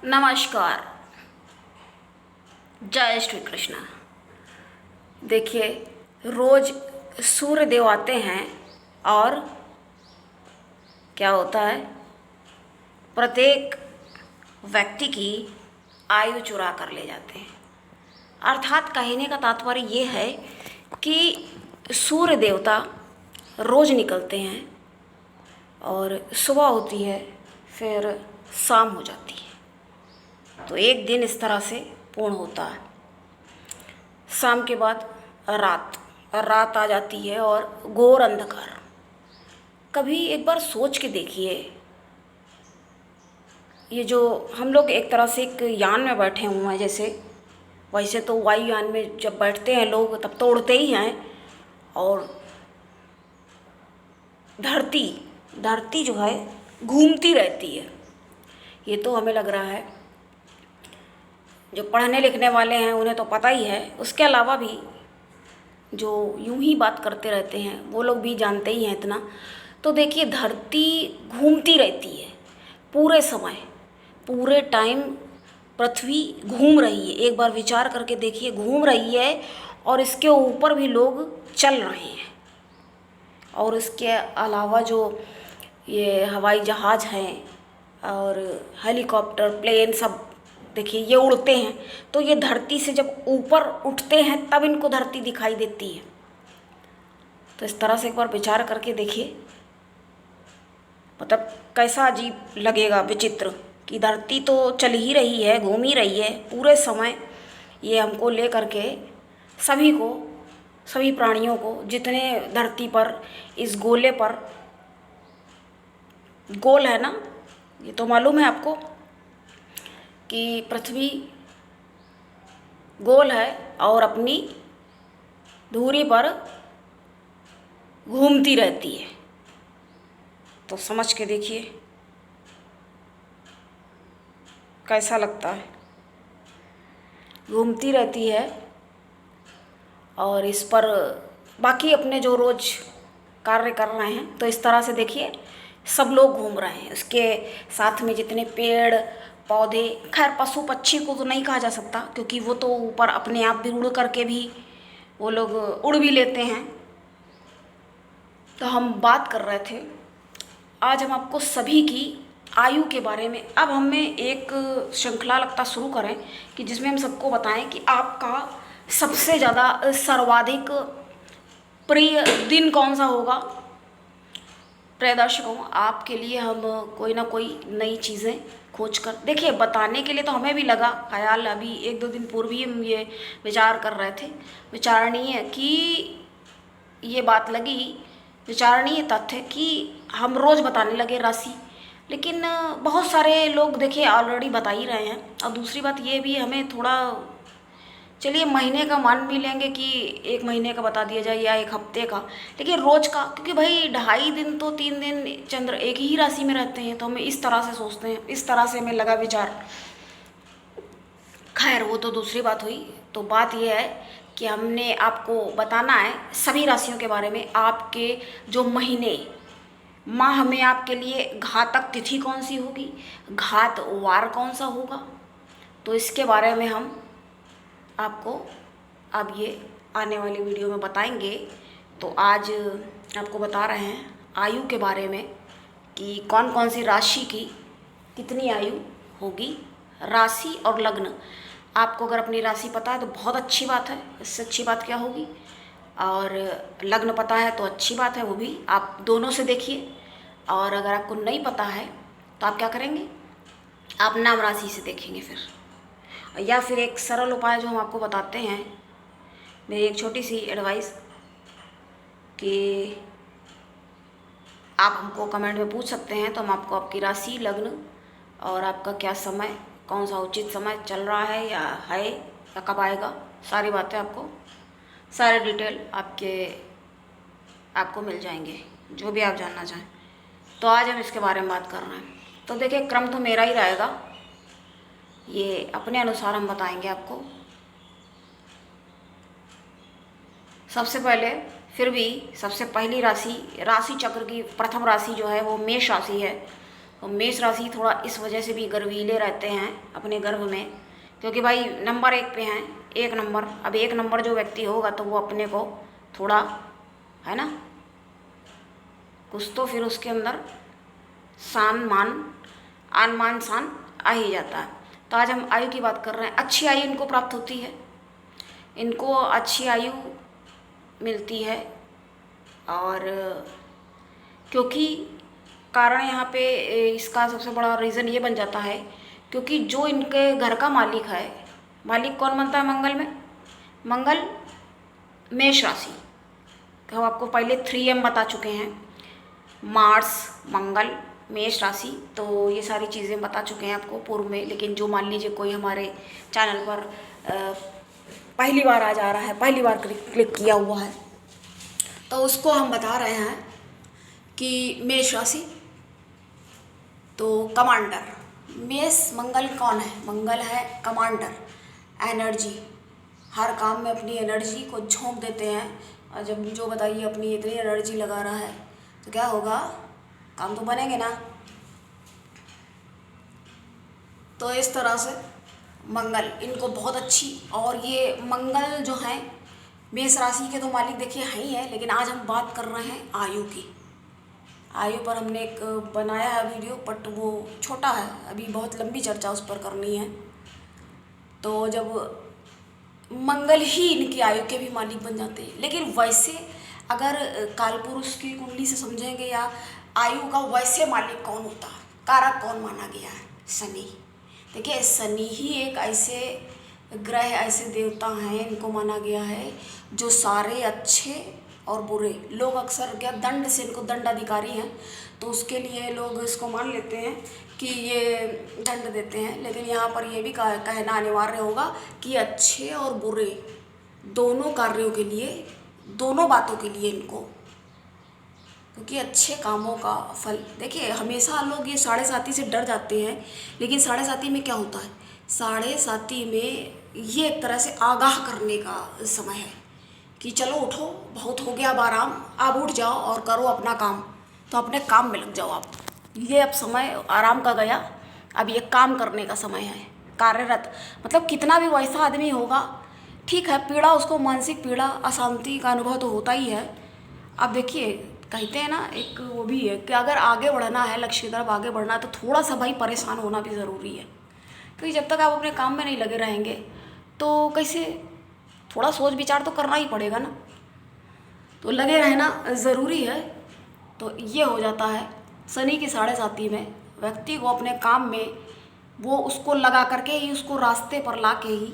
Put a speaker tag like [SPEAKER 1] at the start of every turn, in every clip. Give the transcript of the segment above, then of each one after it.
[SPEAKER 1] नमस्कार। जय श्री कृष्ण। देखिए, रोज सूर्य देव आते हैं और क्या होता है, प्रत्येक व्यक्ति की आयु चुरा कर ले जाते हैं। अर्थात कहने का तात्पर्य ये है कि सूर्य देवता रोज निकलते हैं और सुबह होती है, फिर शाम हो जाती है। तो एक दिन इस तरह से पूर्ण होता है। शाम के बाद रात आ जाती है और घोर अंधकार। कभी एक बार सोच के देखिए, ये जो हम लोग एक तरह से एक यान में बैठे हुए हैं, जैसे वैसे तो वायुयान में जब बैठते हैं लोग तब तो उड़ते ही हैं, और धरती जो है घूमती रहती है। ये तो हमें लग रहा है, जो पढ़ने लिखने वाले हैं उन्हें तो पता ही है। उसके अलावा भी जो यूं ही बात करते रहते हैं वो लोग भी जानते ही हैं इतना। तो देखिए, धरती घूमती रहती है पूरे समय, पूरे टाइम पृथ्वी घूम रही है। एक बार विचार करके देखिए, घूम रही है और इसके ऊपर भी लोग चल रहे हैं। और इसके अलावा जो ये हवाई जहाज़ हैं और हेलीकॉप्टर, प्लेन, सब देखिए ये उड़ते हैं। तो ये धरती से जब ऊपर उठते हैं तब इनको धरती दिखाई देती है। तो इस तरह से एक बार विचार करके देखिए, मतलब कैसा अजीब लगेगा, विचित्र, कि धरती तो चल ही रही है, घूम ही रही है पूरे समय। ये हमको ले करके सभी प्राणियों को, जितने धरती पर इस गोले पर, गोल है ना, ये तो मालूम है आपको कि पृथ्वी गोल है और अपनी धुरी पर घूमती रहती है। तो समझ के देखिए कैसा लगता है। घूमती रहती है और इस पर बाकी अपने जो रोज कार्य कर रहे हैं, तो इस तरह से देखिए सब लोग घूम रहे हैं। उसके साथ में जितने पेड़ पौधे, खैर पशु पक्षी को तो नहीं कहा जा सकता क्योंकि वो तो ऊपर अपने आप भी उड़ करके भी वो लोग उड़ भी लेते हैं। तो हम बात कर रहे थे, आज हम आपको सभी की आयु के बारे में, अब हमें एक श्रृंखला लगता शुरू करें कि जिसमें हम सबको बताएं कि आपका सबसे ज़्यादा सर्वाधिक प्रिय दिन कौन सा होगा। प्रिय दर्शकों, आपके लिए हम कोई ना कोई नई चीज़ें खोज कर, देखिए बताने के लिए तो हमें भी लगा ख्याल, अभी एक दो दिन पूर्व ही हम ये विचार कर रहे थे, विचारणीय कि ये बात लगी, विचारणीय तथ्य कि हम रोज़ बताने लगे राशि। लेकिन बहुत सारे लोग देखिए ऑलरेडी बता ही रहे हैं। और दूसरी बात ये भी, हमें थोड़ा, चलिए महीने का मान भी लेंगे कि एक महीने का बता दिया जाए या एक हफ्ते का, लेकिन रोज का, क्योंकि भाई 2.5 दिन तो 3 दिन चंद्र एक ही राशि में रहते हैं, तो हमें इस तरह से सोचते हैं, इस तरह से हमें लगा विचार। खैर वो तो दूसरी बात हुई। तो बात यह है कि हमने आपको बताना है सभी राशियों के बारे में, आपके जो महीने, माह में आपके लिए घातक तिथि कौन सी होगी, घात वार कौन सा होगा, तो इसके बारे में हम आपको अब ये आने वाली वीडियो में बताएंगे। तो आज आपको बता रहे हैं आयु के बारे में कि कौन कौन सी राशि की कितनी आयु होगी। राशि और लग्न, आपको अगर अपनी राशि पता है तो बहुत अच्छी बात है, इससे अच्छी बात क्या होगी। और लग्न पता है तो अच्छी बात है, वो भी आप दोनों से देखिए। और अगर आपको नहीं पता है तो आप क्या करेंगे, आप नाम राशि से देखेंगे फिर, या फिर एक सरल उपाय जो हम आपको बताते हैं, मेरी एक छोटी सी एडवाइस कि आप हमको कमेंट में पूछ सकते हैं, तो हम आपको आपकी राशि, लग्न और आपका क्या समय, कौन सा उचित समय चल रहा है या कब आएगा, सारी बातें आपको, सारे डिटेल आपको मिल जाएंगे, जो भी आप जानना चाहें। तो आज हम इसके बारे में बात कर रहे हैं। तो देखिए, क्रम तो मेरा ही रहेगा, ये अपने अनुसार हम बताएंगे आपको। सबसे पहले, फिर भी सबसे पहली राशि चक्र की प्रथम राशि जो है वो मेष राशि है। तो मेष राशि थोड़ा इस वजह से भी गर्वीले रहते हैं अपने गर्भ में, क्योंकि भाई नंबर 1 पे हैं, 1 नंबर। अब 1 नंबर जो व्यक्ति होगा तो वो अपने को थोड़ा, है ना, कुछ तो फिर उसके अंदर आन मान शान आ ही जाता है। तो आज हम आयु की बात कर रहे हैं। अच्छी आयु इनको प्राप्त होती है, इनको अच्छी आयु मिलती है। और क्योंकि कारण यहाँ पे इसका सबसे बड़ा रीज़न ये बन जाता है, क्योंकि जो इनके घर का मालिक है, मालिक कौन बनता है मंगल में? मंगल मेष राशि। हम आपको पहले 3M बता चुके हैं, मार्स, मंगल, मेष राशि। तो ये सारी चीज़ें बता चुके हैं आपको पूर्व में। लेकिन जो मान लीजिए कोई हमारे चैनल पर पहली बार आ जा रहा है, पहली बार क्लिक किया हुआ है, तो उसको हम बता रहे हैं कि मेष राशि तो कमांडर, मेष मंगल कौन है? मंगल है कमांडर, एनर्जी। हर काम में अपनी एनर्जी को झोंक देते हैं। और जब जो बताइए अपनी इतनी एनर्जी लगा रहा है तो क्या होगा? काम तो बनेंगे ना। तो इस तरह से मंगल इनको बहुत अच्छी। और ये मंगल जो है मेष राशि के तो मालिक देखिए हैं ही है। लेकिन आज हम बात कर रहे हैं आयु की। आयु पर हमने एक बनाया है वीडियो, बट वो छोटा है, अभी बहुत लंबी चर्चा उस पर करनी है। तो जब मंगल ही इनकी आयु के भी मालिक बन जाते हैं। लेकिन वैसे अगर कालपुरुष की कुंडली से समझेंगे या आयु का वैसे मालिक कौन होता है, कारक कौन माना गया है? शनि। देखिए शनि ही एक ऐसे ग्रह, ऐसे देवता हैं, इनको माना गया है जो सारे अच्छे और बुरे लोग अक्सर क्या दंड से, इनको दंड अधिकारी हैं तो उसके लिए लोग इसको मान लेते हैं कि ये दंड देते हैं। लेकिन यहाँ पर ये भी कहना अनिवार्य होगा कि अच्छे और बुरे दोनों कार्यों के लिए, दोनों बातों के लिए इनको, क्योंकि अच्छे कामों का फल। देखिए हमेशा लोग ये साढ़े साती से डर जाते हैं, लेकिन साढ़े साती में क्या होता है? साढ़े साती में ये एक तरह से आगाह करने का समय है कि चलो उठो, बहुत हो गया अब आराम, अब उठ जाओ और करो अपना काम। तो अपने काम में लग जाओ आप। ये अब समय आराम का गया, अब ये काम करने का समय है, कार्यरत। मतलब कितना भी वैसा आदमी होगा, ठीक है, पीड़ा उसको, मानसिक पीड़ा, अशांति का अनुभव तो होता ही है। अब देखिए कहते हैं ना, एक वो भी है कि अगर आगे बढ़ना है, लक्ष्य की तरफ आगे बढ़ना है, तो थोड़ा सा भाई परेशान होना भी ज़रूरी है। क्योंकि जब तक आप अपने काम में नहीं लगे रहेंगे तो कैसे, थोड़ा सोच विचार तो करना ही पड़ेगा ना। तो लगे रहना ज़रूरी है। तो ये हो जाता है शनि की साढ़े साती में व्यक्ति को अपने काम में वो उसको लगा करके ही, उसको रास्ते पर ला के ही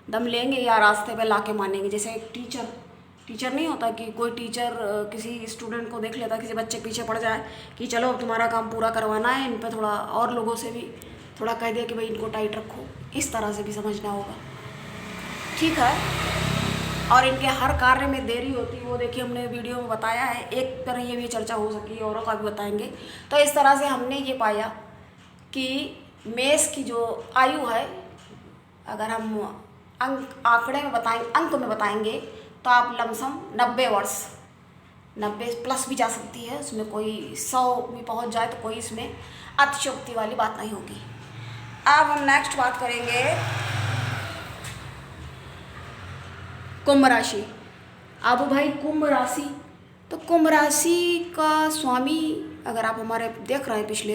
[SPEAKER 1] दम लेंगे या रास्ते पे ला के मानेंगे। जैसे एक टीचर नहीं होता कि कोई टीचर किसी स्टूडेंट को देख लेता, किसी बच्चे पीछे पड़ जाए कि चलो अब तुम्हारा काम पूरा करवाना है, इन पे थोड़ा और लोगों से भी थोड़ा कह दिया कि भाई इनको टाइट रखो, इस तरह से भी समझना होगा, ठीक है। और इनके हर कार्य में देरी होती है, वो देखिए हमने वीडियो में बताया है। एक पर ये भी चर्चा हो सकी, औरों का भी बताएंगे। तो इस तरह से हमने ये पाया कि मेष की जो आयु है, अगर हम आंकड़े में बताएंगे, अंक में बताएंगे, तो आप लमसम 90 वर्ष, 90 प्लस भी जा सकती है, उसमें कोई 100 भी पहुंच जाए तो कोई इसमें अतिशयोक्ति वाली बात नहीं होगी। अब हम नेक्स्ट बात करेंगे कुंभ राशि। अब भाई कुंभ राशि, तो कुंभ राशि का स्वामी, अगर आप हमारे देख रहे हैं पिछले,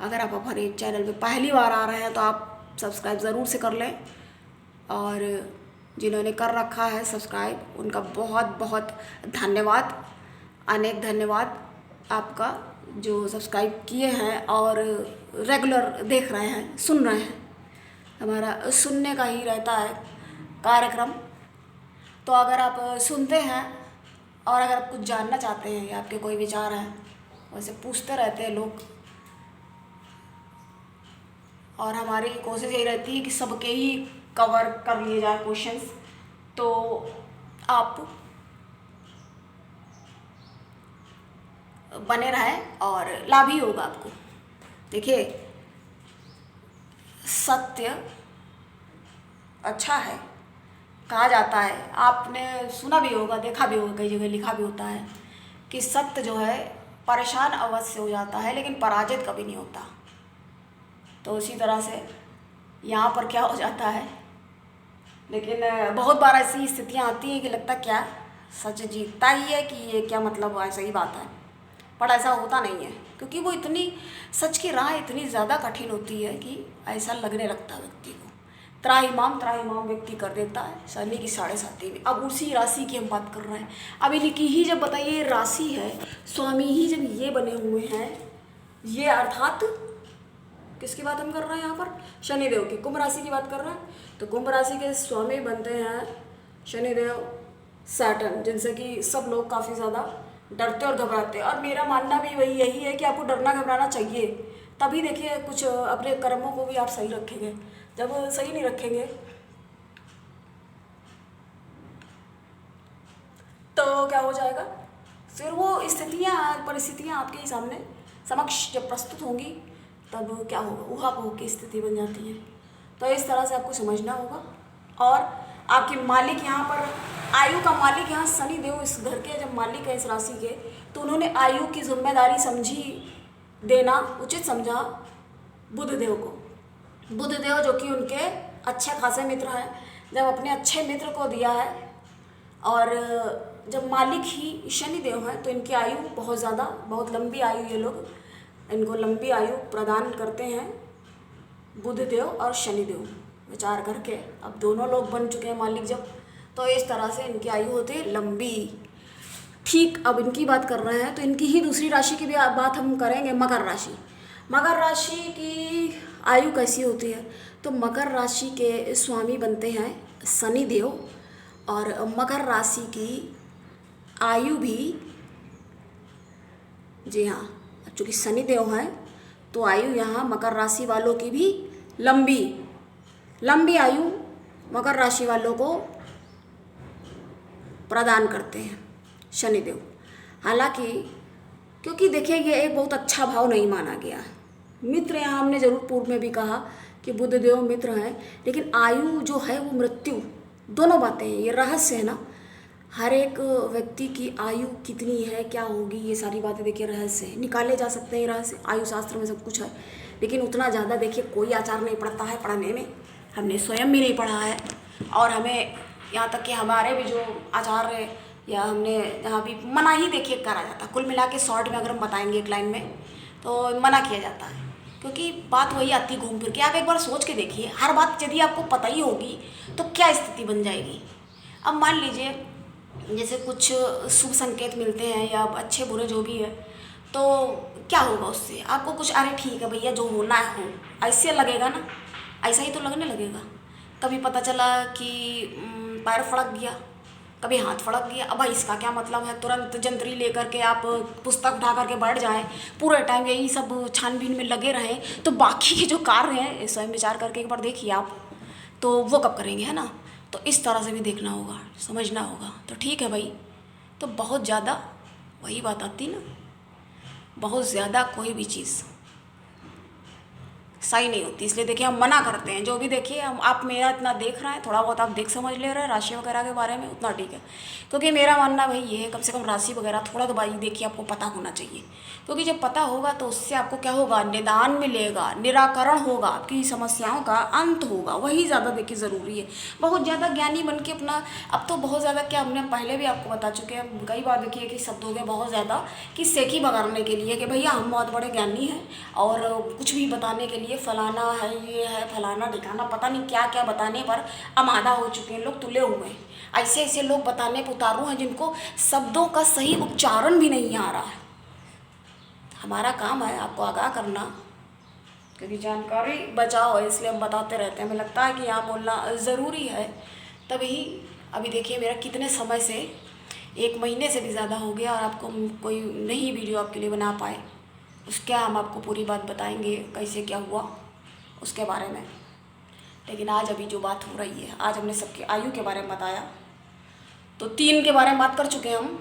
[SPEAKER 1] अगर आप हमारे चैनल पे पहली बार आ रहे हैं तो आप सब्सक्राइब ज़रूर से कर लें। और जिन्होंने कर रखा है सब्सक्राइब, उनका बहुत बहुत धन्यवाद, अनेक धन्यवाद आपका, जो सब्सक्राइब किए हैं और रेगुलर देख रहे हैं, सुन रहे हैं। हमारा सुनने का ही रहता है कार्यक्रम। तो अगर आप सुनते हैं और अगर आप कुछ जानना चाहते हैं या आपके कोई विचार हैं, वैसे पूछते रहते हैं लोग, और हमारी कोशिश यही रहती है कि सबके ही कवर कर लिए जाए क्वेश्चंस, तो आप बने रहें और लाभ ही होगा आपको। देखिए सत्य अच्छा है, कहा जाता है, आपने सुना भी होगा, देखा भी होगा, कई जगह लिखा भी होता है कि सत्य जो है परेशान अवश्य हो जाता है लेकिन पराजित कभी नहीं होता। तो उसी तरह से यहाँ पर क्या हो जाता है, लेकिन बहुत बार ऐसी स्थितियाँ आती हैं कि लगता क्या सच जीतता ही है कि ये क्या, मतलब ऐसा ही बात है, पर ऐसा होता नहीं है क्योंकि वो इतनी सच की राह इतनी ज़्यादा कठिन होती है कि ऐसा लगने लगता है व्यक्ति को, त्राहिमाम व्यक्ति कर देता है शनि की 7.5 में। अब उसी राशि की हम बात कर रहे हैं। अब इनकी ही जब बताइए राशि है, स्वामी ही जब ये बने हुए हैं, ये अर्थात किसकी बात हम कर रहे हैं यहाँ पर, शनिदेव की, कुंभ राशि की बात कर रहे हैं। तो कुंभ राशि के स्वामी बनते हैं शनिदेव सैटर्न, जिनसे कि सब लोग काफ़ी ज़्यादा डरते और घबराते हैं। और मेरा मानना भी वही यही है कि आपको डरना घबराना चाहिए, तभी देखिए कुछ अपने कर्मों को भी आप सही रखेंगे। जब सही नहीं रखेंगे तो क्या हो जाएगा, फिर वो स्थितियाँ परिस्थितियाँ आपके सामने समक्ष जब प्रस्तुत होंगी तब क्या होगा, ऊहापोह की स्थिति बन जाती है। तो इस तरह से आपको समझना होगा। और आपके मालिक यहाँ पर, आयु का मालिक यहाँ शनि देव इस घर के जब मालिक है इस राशि के, तो उन्होंने आयु की जिम्मेदारी समझी, देना उचित समझा बुध देव को। बुध देव जो कि उनके अच्छे खासे मित्र हैं, जब अपने अच्छे मित्र को दिया है और जब मालिक ही शनि देव हैं तो इनकी आयु बहुत ज़्यादा, बहुत लंबी आयु, ये लोग इनको लंबी आयु प्रदान करते हैं बुध देव और शनि देव विचार करके। अब दोनों लोग बन चुके हैं मालिक जब, तो इस तरह से इनकी आयु होती है लंबी। ठीक, अब इनकी बात कर रहे हैं तो इनकी ही दूसरी राशि की भी बात हम करेंगे, मकर राशि। मकर राशि की आयु कैसी होती है, तो मकर राशि के स्वामी बनते हैं शनि देव, और मकर राशि की आयु भी, जी हाँ, चूँकि शनि देव हैं तो आयु यहाँ मकर राशि वालों की भी लंबी आयु मकर राशि वालों को प्रदान करते हैं शनिदेव। हालांकि क्योंकि देखिए ये एक बहुत अच्छा भाव नहीं माना गया। मित्र यहाँ हमने जरूर पूर्व में भी कहा कि बुध देव मित्र हैं, लेकिन आयु जो है वो मृत्यु, दोनों बातें हैं, ये रहस्य है ना। हर एक व्यक्ति की आयु कितनी है, क्या होगी, ये सारी बातें देखिए रहस्य है, निकाले जा सकते हैं रहस्य, आयु शास्त्र में सब कुछ है, लेकिन उतना ज़्यादा देखिए कोई आचार नहीं पड़ता है पढ़ने में। हमने स्वयं भी नहीं पढ़ा है, और हमें यहाँ तक कि हमारे भी जो आचार्य या हमने जहाँ भी मना ही देखिए करा जाता है। कुल मिला के शॉर्ट में अगर हम बताएंगे एक लाइन में तो मना किया जाता है, क्योंकि बात वही आती घूम फिर के। आप एक बार सोच के देखिए, हर बात यदि आपको पता ही होगी तो क्या स्थिति बन जाएगी। अब मान लीजिए जैसे कुछ शुभ संकेत मिलते हैं या अच्छे बुरे जो भी है, तो क्या होगा उससे आपको कुछ, अरे ठीक है भैया जो होना है हो, ऐसे लगेगा ना, ऐसा ही तो लगने लगेगा। कभी पता चला कि पैर फड़क गया, कभी हाथ फड़क गया, अब भाई इसका क्या मतलब है, तुरंत जंतरी लेकर के आप पुस्तक उठा करके बैठ जाएं, पूरे टाइम यही सब छानबीन में लगे रहें, तो बाकी के जो कार्य हैं स्वयं विचार करके एक बार देखिए आप, तो वो कब करेंगे, है ना। तो इस तरह से भी देखना होगा, समझना होगा। तो ठीक है भाई, तो बहुत ज़्यादा वही बात आती ना, बहुत ज़्यादा कोई भी चीज़ सही नहीं होती, इसलिए देखिए हम मना करते हैं। जो भी देखिए हम, आप मेरा इतना देख रहे हैं, थोड़ा बहुत आप देख समझ ले रहे हैं राशि वगैरह के बारे में, उतना ठीक है। क्योंकि मेरा मानना भाई ये है, कम से कम राशि वगैरह थोड़ा तो भाई देखिए आपको पता होना चाहिए, क्योंकि जब पता होगा तो उससे आपको क्या होगा, निदान मिलेगा, निराकरण होगा, आपकी समस्याओं का अंत होगा, वही ज़्यादा देखिए ज़रूरी है। बहुत ज़्यादा ज्ञानी बन के अपना, अब तो बहुत ज़्यादा क्या, हमने पहले भी आपको बता चुके हैं कई बार देखिए कि शब्द हो गए बहुत ज़्यादा कि सेखी भगाने के लिए कि भैया हम बहुत बड़े ज्ञानी हैं, और कुछ भी बताने के लिए फलाना है, ये है, फलाना दिखाना, पता नहीं क्या क्या बताने पर आमादा हो चुके हैं लोग, तुले हुए हैं। ऐसे ऐसे लोग बताने पर उतारू हैं जिनको शब्दों का सही उच्चारण भी नहीं आ रहा है। हमारा काम है आपको आगाह करना, क्योंकि जानकारी बचाओ है, इसलिए हम बताते रहते हैं। हमें लगता है कि यहाँ बोलना ज़रूरी है, तभी। अभी देखिए मेरा कितने समय से, 1 महीने से भी ज़्यादा हो गया, और आपको कोई नई वीडियो आपके लिए बना पाए, उसका हम आपको पूरी बात बताएंगे कैसे क्या हुआ उसके बारे में। लेकिन आज अभी जो बात हो रही है, आज हमने सबकी आयु के बारे में बताया, तो 3 के बारे में बात कर चुके हैं हम।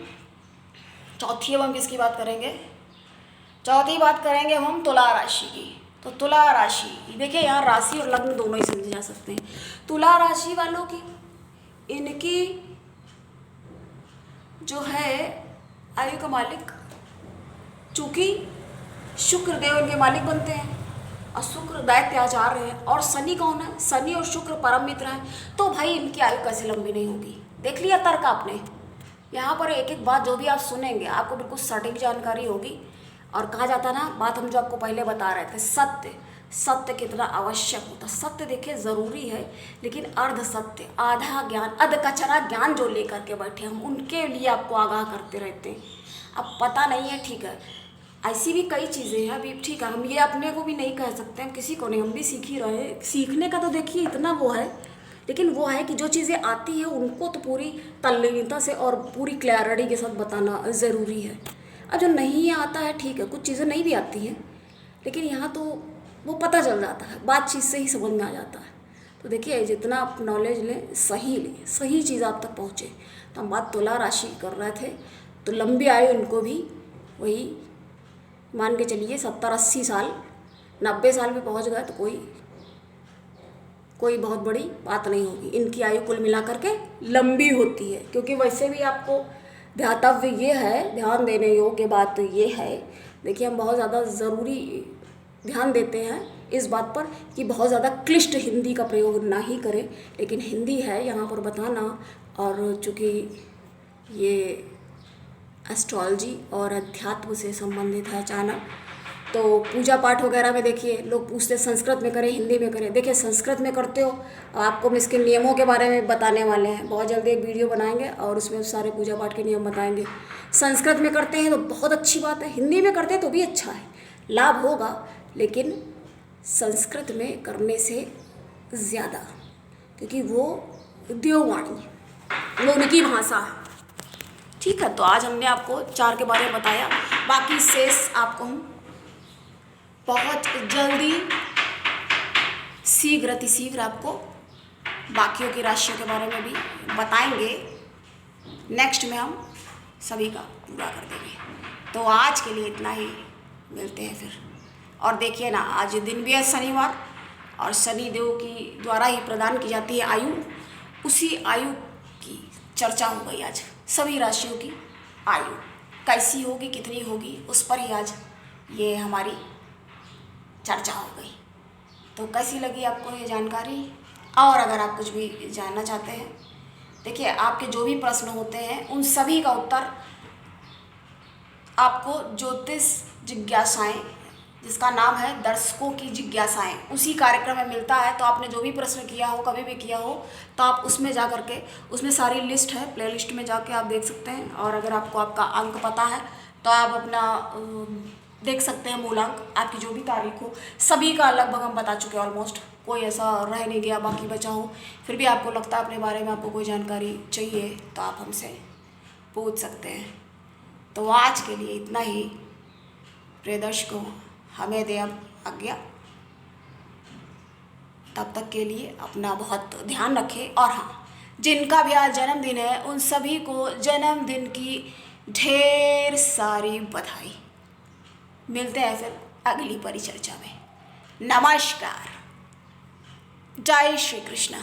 [SPEAKER 1] चौथी अब हम किसकी बात करेंगे, चौथी बात करेंगे हम तुला राशि की। तो तुला राशि देखिए, यहाँ राशि और लग्न दोनों ही समझे जा सकते हैं। तुला राशि वालों की, इनकी जो है आयु का मालिक चूँकि शुक्र देव इनके मालिक बनते हैं और शुक्र दैत्य आचार्य है, और शनि कौन है? शनि और शुक्र परम मित्र हैं। तो भाई इनकी आयु कैसे लंबी नहीं होगी? देख लिया तर्क आपने। यहाँ पर एक एक बात जो भी आप सुनेंगे आपको बिल्कुल सटीक जानकारी होगी। और कहा जाता ना, बात हम जो आपको पहले बता रहे थे, सत्य सत्य कितना आवश्यक होता। सत्य देखिए ज़रूरी है, लेकिन अर्ध सत्य, आधा ज्ञान, अध कचरा ज्ञान जो लेकर के बैठे हम उनके लिए आपको आगाह करते रहते हैं। अब पता नहीं है, ठीक है, ऐसी भी कई चीज़ें हैं। अभी ठीक है, हम ये अपने को भी नहीं कह सकते, हम किसी को नहीं, हम भी सीख ही रहे हैं। सीखने का तो देखिए इतना वो है, लेकिन वो है कि जो चीज़ें आती हैं उनको तो पूरी तल्लीनता से और पूरी क्लैरिटी के साथ बताना ज़रूरी है। अब जो नहीं आता है, ठीक है, कुछ चीज़ें नहीं भी आती हैं, लेकिन यहाँ तो वो पता चल जाता है, बातचीत से ही समझ में आ जाता है। तो देखिए जितना आप नॉलेज लें, सही चीज़ आप तक पहुँचे। तो हम बात तुला राशि कर रहे थे, तो लंबी आयु इनको भी वही मान के चलिए 70-80 साल, 90 साल में पहुँच गए तो कोई बहुत बड़ी बात नहीं होगी। इनकी आयु कुल मिलाकर के लंबी होती है, क्योंकि वैसे भी आपको ध्यातव्य ये है, ध्यान देने योग्य बात ये है। देखिए हम बहुत ज़्यादा ज़रूरी ध्यान देते हैं इस बात पर कि बहुत ज़्यादा क्लिष्ट हिंदी का प्रयोग ना ही करें, लेकिन हिंदी है यहाँ पर बताना। और चूँकि ये एस्ट्रोलॉजी और अध्यात्म से संबंधित है चैनल, तो पूजा पाठ वगैरह में देखिए लोग पूछते संस्कृत में करें हिंदी में करें। देखिए संस्कृत में करते हो, आपको हम इसके नियमों के बारे में बताने वाले हैं। बहुत जल्दी एक वीडियो बनाएंगे और उसमें सारे पूजा पाठ के नियम बताएंगे। संस्कृत में करते हैं तो बहुत अच्छी बात है, हिंदी में करते हैं तो भी अच्छा है, लाभ होगा, लेकिन संस्कृत में करने से ज़्यादा, क्योंकि वो देववाणी, वो उनकी भाषा है। ठीक है, तो आज हमने आपको 4 के बारे में बताया, बाकी शेष आपको हम बहुत जल्दी शीघ्र आपको बाकियों की राशियों के बारे में भी बताएंगे। नेक्स्ट में हम सभी का पूरा कर देंगे। तो आज के लिए इतना ही, मिलते हैं फिर। और देखिए ना, आज दिन भी है शनिवार, और शनि देव की द्वारा ही प्रदान की जाती है आयु, उसी आयु की चर्चा हो गई आज। सभी राशियों की आयु कैसी होगी, कितनी होगी, उस पर ही आज ये हमारी चर्चा हो गई। तो कैसी लगी आपको ये जानकारी? और अगर आप कुछ भी जानना चाहते हैं, देखिए आपके जो भी प्रश्न होते हैं उन सभी का उत्तर आपको ज्योतिष जिज्ञासाएं, जिसका नाम है दर्शकों की जिज्ञासाएं, उसी कार्यक्रम में मिलता है। तो आपने जो भी प्रश्न किया हो, कभी भी किया हो, तो आप उसमें जा करके, उसमें सारी लिस्ट है, प्लेलिस्ट में जाके आप देख सकते हैं। और अगर आपको आपका अंक पता है तो आप अपना देख सकते हैं मूलांक, आपकी जो भी तारीख हो, सभी का लगभग हम बता चुके हैं ऑलमोस्ट। कोई ऐसा रह नहीं गया बाकी बचा हो। फिर भी आपको लगता है अपने बारे में आपको कोई जानकारी चाहिए तो आप हमसे पूछ सकते हैं। तो आज के लिए इतना ही। प्रिय दर्शकों, हमें दे अब आज्ञा। तब तक के लिए अपना बहुत ध्यान रखें। और हाँ, जिनका भी आज जन्मदिन है उन सभी को जन्मदिन की ढेर सारी बधाई। मिलते हैं फिर अगली परिचर्चा में। नमस्कार, जय श्री कृष्ण।